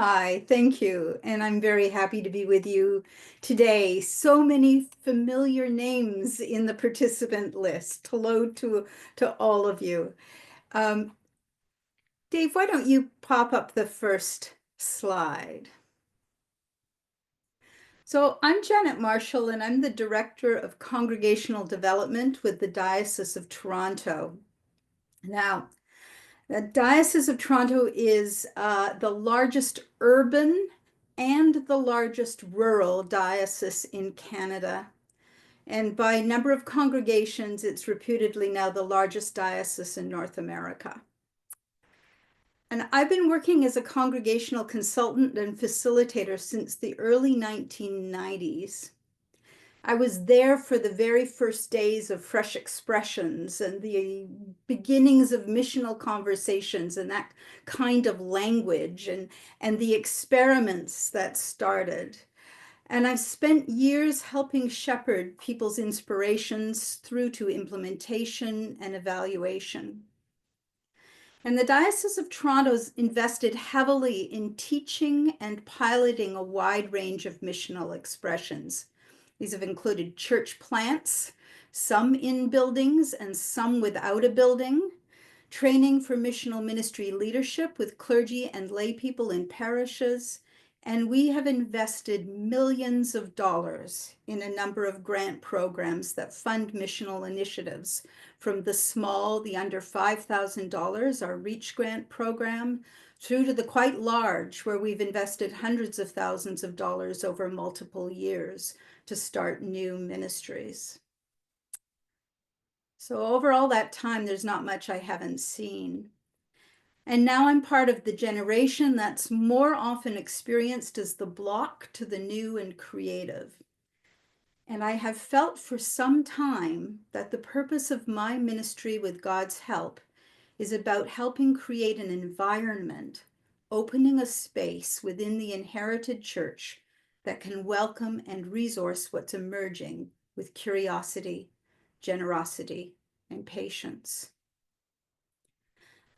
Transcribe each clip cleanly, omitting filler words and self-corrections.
Hi, thank you. And I'm very happy to be with you today. So many familiar names in the participant list. Hello to all of you. Um, Dave, why don't you pop up the first slide? So I'm Janet Marshall, and I'm the Director of Congregational Development with the Diocese of Toronto. Now, the Diocese of Toronto is the largest urban and the largest rural diocese in Canada. And by number of congregations, it's reputedly now the largest diocese in North America. And I've been working as a congregational consultant and facilitator since the early 1990s. I was there for the very first days of Fresh Expressions and the beginnings of missional conversations and that kind of language and the experiments that started. And I've spent years helping shepherd people's inspirations through to implementation and evaluation. And the Diocese of Toronto's invested heavily in teaching and piloting a wide range of missional expressions. These have included church plants, some in buildings and some without a building, training for missional ministry leadership with clergy and lay people in parishes, and we have invested millions of dollars in a number of grant programs that fund missional initiatives, from the small, the under $5,000, our REACH grant program, through to the quite large, where we've invested hundreds of thousands of dollars over multiple years to start new ministries. So over all that time, there's not much I haven't seen. And now I'm part of the generation that's more often experienced as the block to the new and creative. And I have felt for some time that the purpose of my ministry with God's help is about helping create an environment, opening a space within the inherited church that can welcome and resource what's emerging with curiosity, generosity, and patience.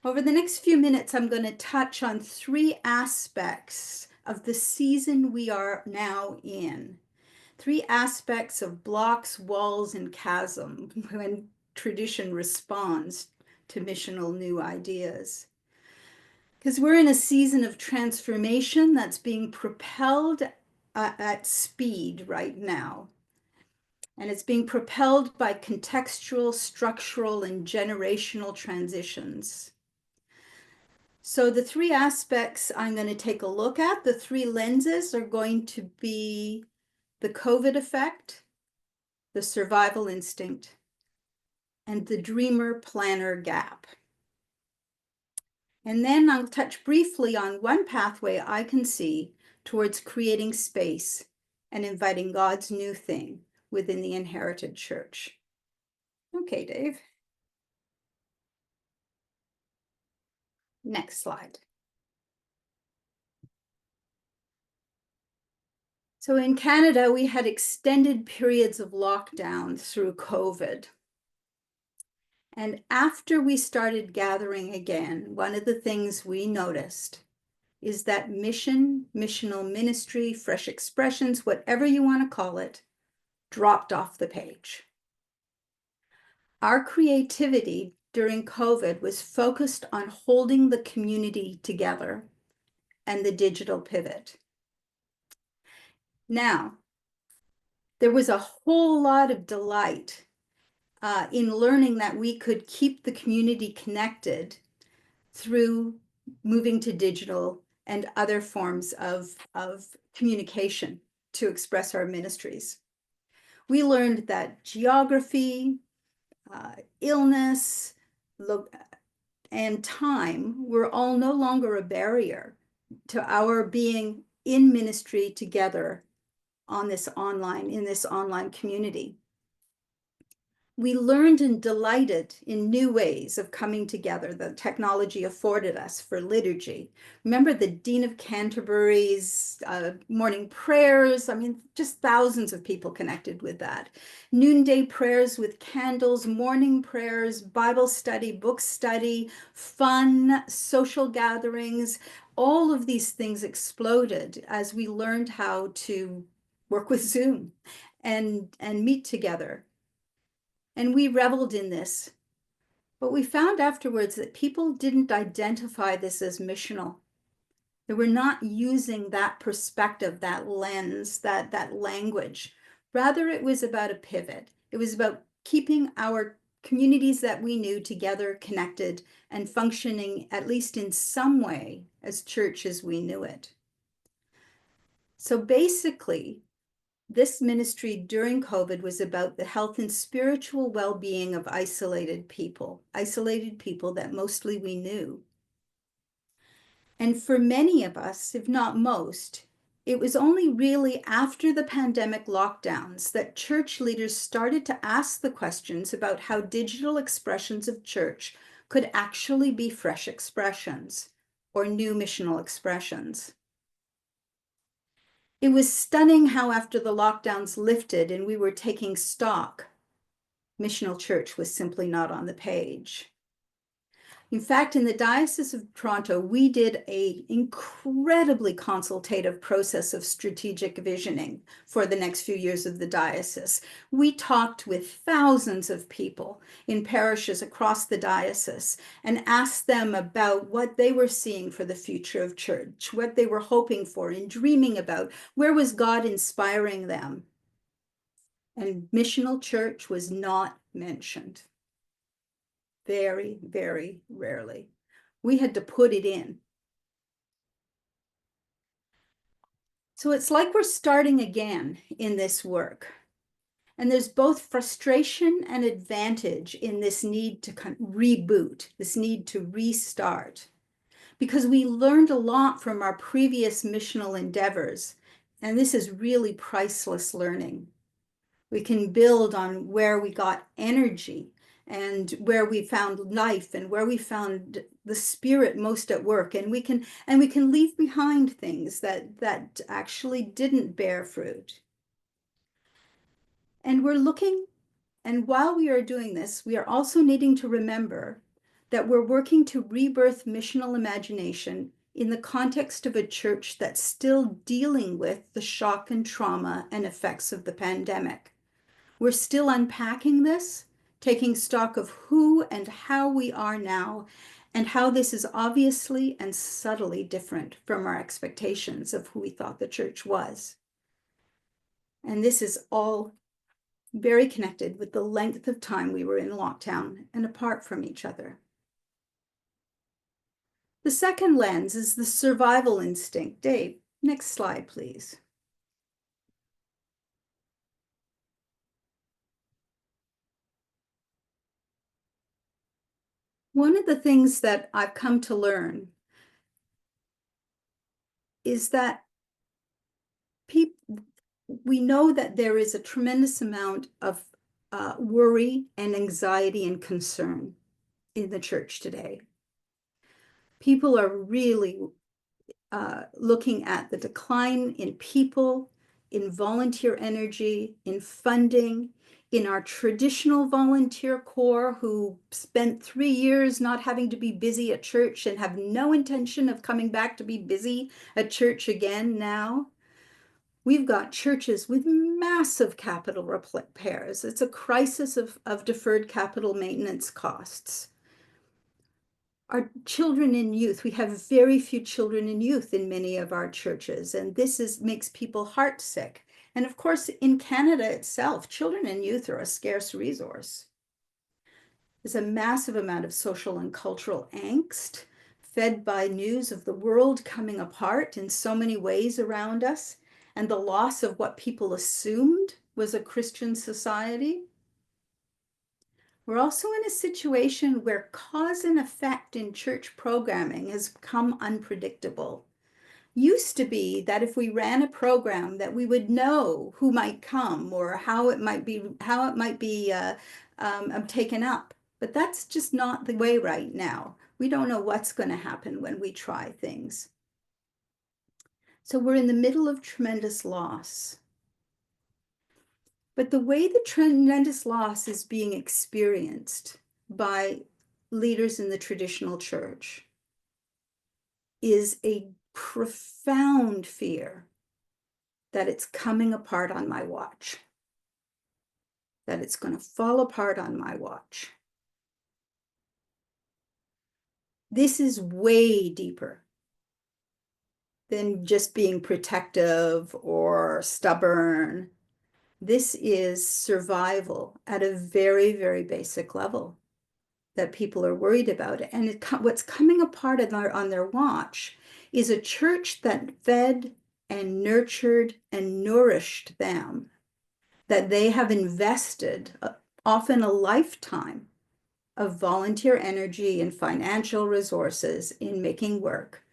Over the next few minutes, I'm going to touch on three aspects of the season we are now in. Three aspects of blocks, walls, and chasm when tradition responds to missional new ideas. Because we're in a season of transformation that's being propelled at speed right now. And it's being propelled by contextual, structural, and generational transitions. So the three aspects I'm going to take a look at, the three lenses are going to be the COVID effect, the survival instinct, and the dreamer planner gap. And then I'll touch briefly on one pathway I can see towards creating space and inviting God's new thing within the inherited church. Okay, Dave. Next slide. So in Canada, we had extended periods of lockdown through COVID. And after we started gathering again, one of the things we noticed is that mission, missional ministry, fresh expressions, whatever you want to call it, dropped off the page. Our creativity during COVID was focused on holding the community together and the digital pivot. Now, there was a whole lot of delight in learning that we could keep the community connected through moving to digital and other forms of communication to express our ministries. We learned that geography, illness, and time were all no longer a barrier to our being in ministry together in this online community. we learned and delighted in new ways of coming together that technology afforded us for liturgy. Remember the Dean of Canterbury's morning prayers? I mean, just thousands of people connected with that. Noonday prayers with candles, morning prayers, Bible study, book study, fun, social gatherings. All of these things exploded as we learned how to work with Zoom and meet together. And we reveled in this. But we found afterwards that people didn't identify this as missional. They were not using that perspective, that lens, that language. Rather, it was about a pivot. It was about keeping our communities that we knew together, connected, and functioning, at least in some way, as church as we knew it. So basically, this ministry during COVID was about the health and spiritual well-being of isolated people that mostly we knew. And for many of us, if not most, it was only really after the pandemic lockdowns that church leaders started to ask the questions about how digital expressions of church could actually be fresh expressions or new missional expressions. It was stunning how after the lockdowns lifted and we were taking stock, missional church was simply not on the page. In fact, in the Diocese of Toronto, we did an incredibly consultative process of strategic visioning for the next few years of the diocese. We talked with thousands of people in parishes across the diocese and asked them about what they were seeing for the future of church, what they were hoping for and dreaming about, where was God inspiring them. And missional church was not mentioned. Very, very rarely. We had to put it in. So it's like we're starting again in this work. And there's both frustration and advantage in this need to kind of reboot, this need to restart, because we learned a lot from our previous missional endeavors. And this is really priceless learning. We can build on where we got energy and where we found life and where we found the Spirit most at work, and we can leave behind things that actually didn't bear fruit. And we're looking, and while we are doing this, we are also needing to remember that we're working to rebirth missional imagination in the context of a church that's still dealing with the shock and trauma and effects of the pandemic. We're still unpacking this, taking stock of who and how we are now, and how this is obviously and subtly different from our expectations of who we thought the church was. And this is all very connected with the length of time we were in lockdown and apart from each other. The second lens is the survival instinct. Dave, next slide, please. One of the things that I've come to learn is that we know that there is a tremendous amount of worry and anxiety and concern in the church today. People are really looking at the decline in people, in volunteer energy, in funding, in our traditional volunteer corps who spent 3 years not having to be busy at church and have no intention of coming back to be busy at church again now. We've got churches with massive capital repairs. It's a crisis of deferred capital maintenance costs. Our children and youth, we have very few children and youth in many of our churches, and this makes people heartsick. And of course, in Canada itself, children and youth are a scarce resource. There's a massive amount of social and cultural angst fed by news of the world coming apart in so many ways around us, and the loss of what people assumed was a Christian society. We're also in a situation where cause and effect in church programming has become unpredictable. Used to be that if we ran a program that we would know who might come or how it might be taken up. But that's just not the way right now. We don't know what's going to happen when we try things. So we're in the middle of tremendous loss. But the way the tremendous loss is being experienced by leaders in the traditional church is a profound fear that it's coming apart on my watch, that it's going to fall apart on my watch. This is way deeper than just being protective or stubborn. This is survival at a very, very basic level that people are worried about. And what's coming apart on their watch is a church that fed and nurtured and nourished them, that they have invested often a lifetime of volunteer energy and financial resources in making work.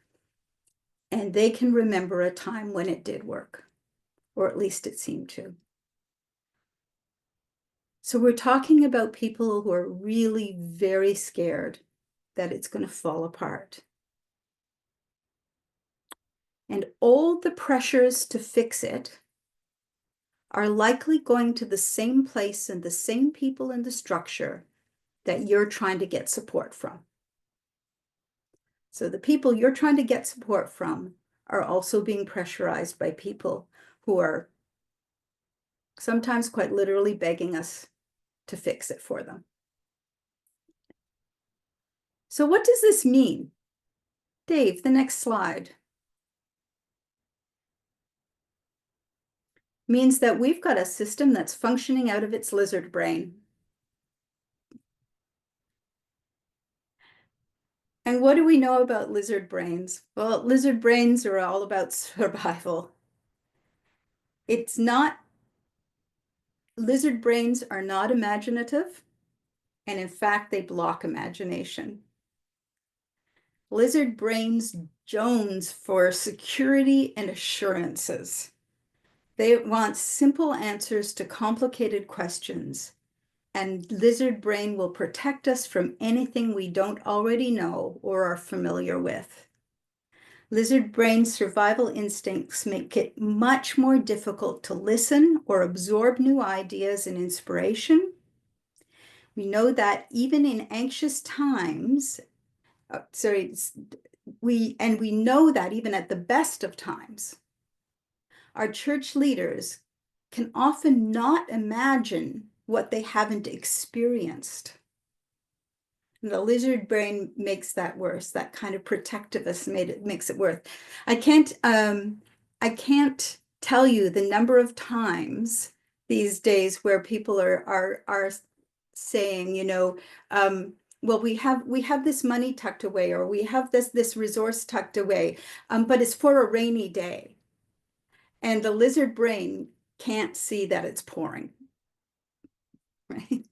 And they can remember a time when it did work, or at least it seemed to. So we're talking about people who are really very scared that it's going to fall apart. And all the pressures to fix it are likely going to the same place and the same people in the structure that you're trying to get support from. So the people you're trying to get support from are also being pressurized by people who are sometimes quite literally begging us to fix it for them. So what does this mean? Dave, the next slide. Means that we've got a system that's functioning out of its lizard brain. And what do we know about lizard brains? Well, lizard brains are all about survival. Lizard brains are not imaginative, and in fact, they block imagination. Lizard brains jones for security and assurances. They want simple answers to complicated questions, and lizard brain will protect us from anything we don't already know or are familiar with. Lizard brain survival instincts make it much more difficult to listen or absorb new ideas and inspiration. We know that even in anxious times, we know that even at the best of times, our church leaders can often not imagine what they haven't experienced. And the lizard brain makes that worse. That kind of protectiveness makes it worse. I can't tell you the number of times these days where people are saying, well, we have this money tucked away, or we have this resource tucked away, but it's for a rainy day. And the lizard brain can't see that it's pouring, right?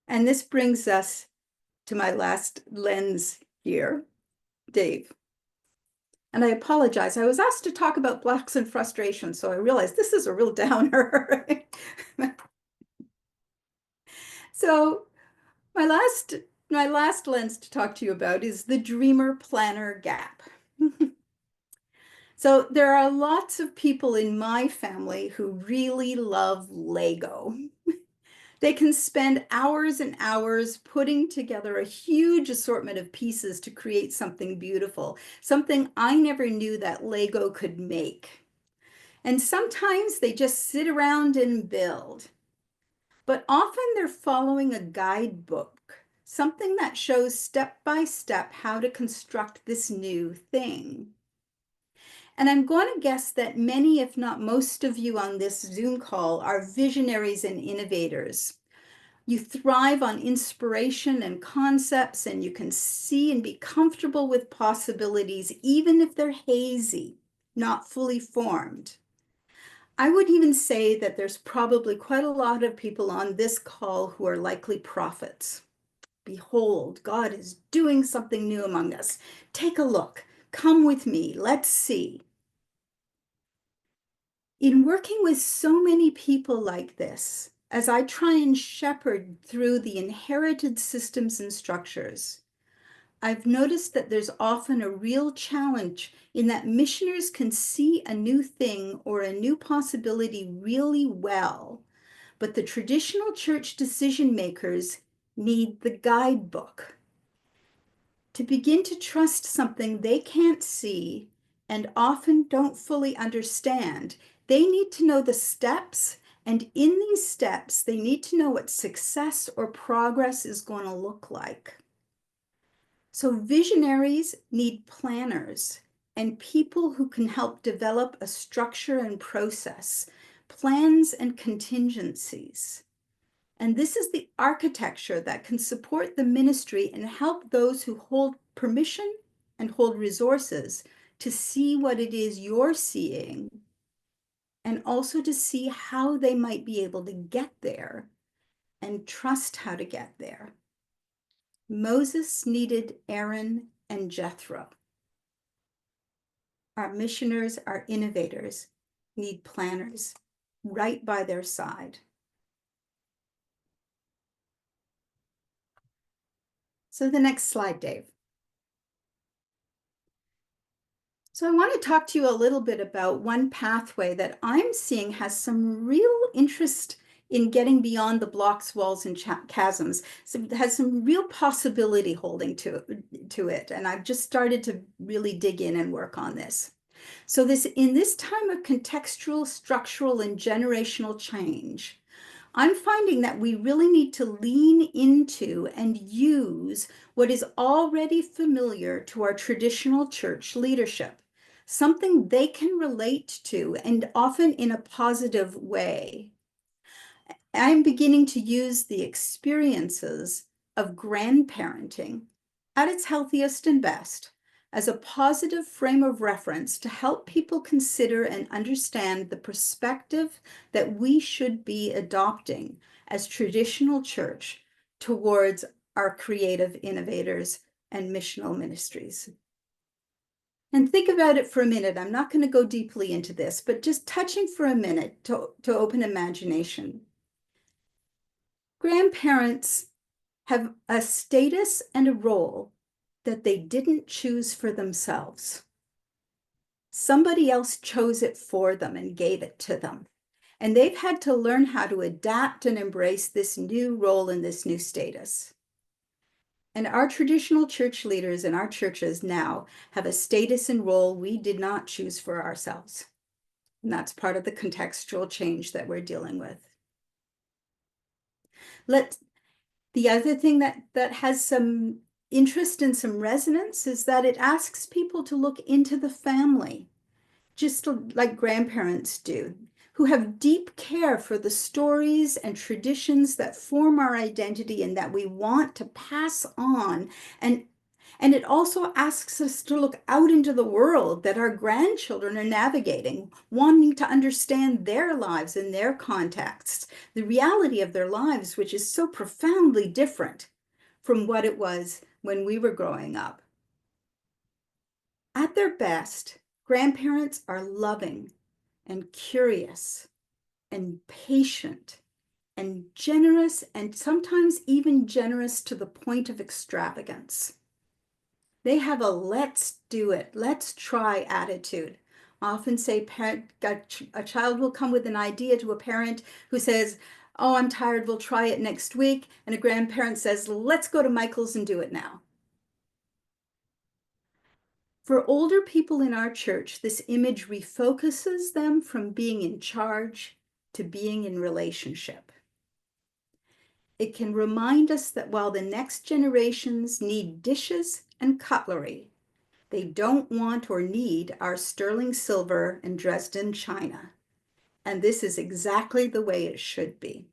And this brings us to my last lens here, Dave. And I apologize. I was asked to talk about blocks and frustration, so I realized this is a real downer. So my last lens to talk to you about is the dreamer planner gap. So there are lots of people in my family who really love Lego. They can spend hours and hours putting together a huge assortment of pieces to create something beautiful, something I never knew that Lego could make. And sometimes they just sit around and build. But often they're following a guidebook, something that shows step by step how to construct this new thing. And I'm going to guess that many, if not most of you on this Zoom call are visionaries and innovators. You thrive on inspiration and concepts, and you can see and be comfortable with possibilities, even if they're hazy, not fully formed. I would even say that there's probably quite a lot of people on this call who are likely prophets. Behold, God is doing something new among us. Take a look. Come with me. Let's see. In working with so many people like this, as I try and shepherd through the inherited systems and structures, I've noticed that there's often a real challenge in that missioners can see a new thing or a new possibility really well, but the traditional church decision makers need the guidebook. To begin to trust something they can't see and often don't fully understand, they need to know the steps, and in these steps, they need to know what success or progress is going to look like. So visionaries need planners and people who can help develop a structure and process, plans and contingencies. And this is the architecture that can support the ministry and help those who hold permission and hold resources to see what it is you're seeing, and also to see how they might be able to get there and trust how to get there. Moses needed Aaron and Jethro. Our missioners, our innovators, need planners right by their side. So the next slide, Dave. So I want to talk to you a little bit about one pathway that I'm seeing has some real interest in getting beyond the blocks, walls, and chasms. So it has some real possibility holding to it. And I've just started to really dig in and work on this. So in this time of contextual, structural, and generational change, I'm finding that we really need to lean into and use what is already familiar to our traditional church leadership, something they can relate to, and often in a positive way. I'm beginning to use the experiences of grandparenting at its healthiest and best as a positive frame of reference to help people consider and understand the perspective that we should be adopting as traditional church towards our creative innovators and missional ministries. And think about it for a minute. I'm not going to go deeply into this, but just touching for a minute to open imagination. Grandparents have a status and a role that they didn't choose for themselves. Somebody else chose it for them and gave it to them. And they've had to learn how to adapt and embrace this new role and this new status. And our traditional church leaders in our churches now have a status and role we did not choose for ourselves. And that's part of the contextual change that we're dealing with. The other thing that has some interest and some resonance is that it asks people to look into the family, just like grandparents do, who have deep care for the stories and traditions that form our identity and that we want to pass on. And it also asks us to look out into the world that our grandchildren are navigating, wanting to understand their lives and their contexts, the reality of their lives, which is so profoundly different from what it was when we were growing up. At their best, grandparents are loving and curious and patient and generous, and sometimes even generous to the point of extravagance. They have a let's do it, let's try attitude. I often say a child will come with an idea to a parent who says, oh, I'm tired, we'll try it next week. And a grandparent says, let's go to Michael's and do it now. For older people in our church, this image refocuses them from being in charge to being in relationship. It can remind us that while the next generations need dishes and cutlery, they don't want or need our sterling silver and Dresden china. And this is exactly the way it should be.